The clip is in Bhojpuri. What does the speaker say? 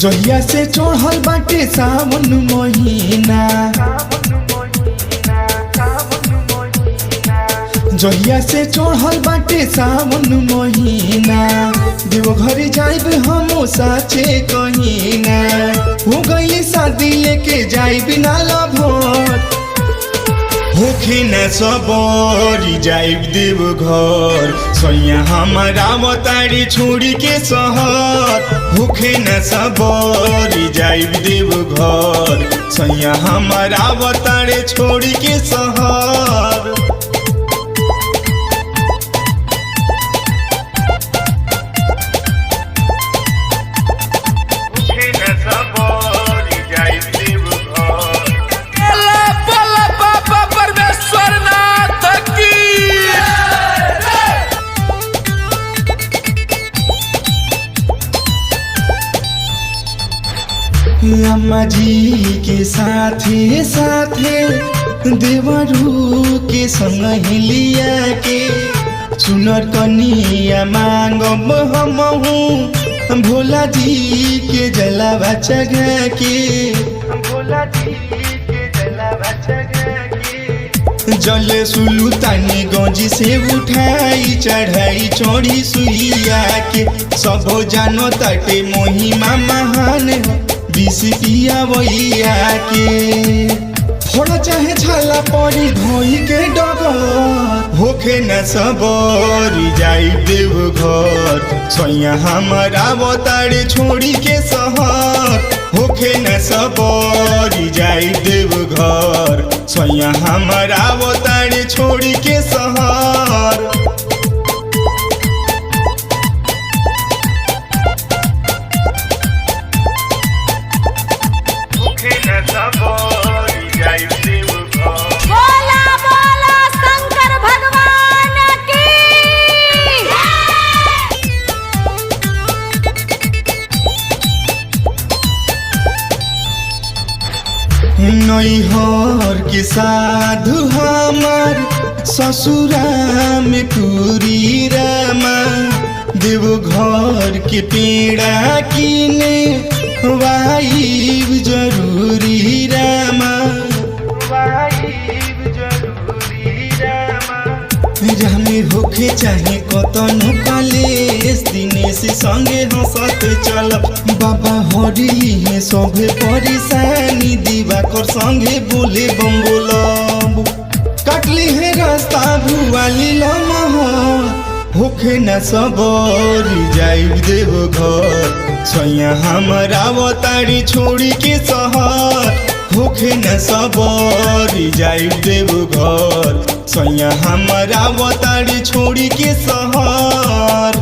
जहिया से चढ़ल बाटे सावन महीना, जहिया से चढ़ल बाटे सावन महीना, देवघर जाइब हम साचे कहीना। हो गई शादी लेके जाइब ना लभर, होखे न सबरी जाइब देवघर। सैया हमारा बताड़ी छोड़ी के शहर, होखे न सबरी जाइब देवघर। सैया हमारा बताड़े छोड़ी के शहर। अम्मा जी के साथे साथे देवरू के संग लिया के, सुनर कनिया मांगब हमहू भोला जी के जलावा चढ़ा के, भोला जी के जलावा चढ़ा के। जल सुलतानी गंज से उठाई चढ़ाई चढ़ी सुइया के, सब जानो ताटे महिमा महान बिसिया वैया के। थोड़ा चाहे छाला पड़ी धोई के डगर, होखे न सबरी जाइब देवघर। सैया हमारा बताड़े छोड़ी के शहर, होखे न सबरी जाइब देवघर। सैया हमारा बताड़े छोड़ी के शहर। बोला बोला शंकर भगवान की। नैहर के साधु हमार ससुरा में पूरी रामा, देवघर के पेड़ा किने वाइब जरूरी रामा, वाइब जरूरी रामा। रामे होखे चाहे कतनो कलेश, दिनेश संगे हंसत चलब बाबा हरली है सभे परेशानी। दिवाकर संगे बोले बम बोलब, काटली है रास्ता भुआली लमहर, होखे न सबरी जाइब देवघर। सैया हमारा बताड़ी छोड़ी के शहर, होखे न सबरी जाइब देवघर। सैया हमारा बताड़ी छोड़ी के शहर।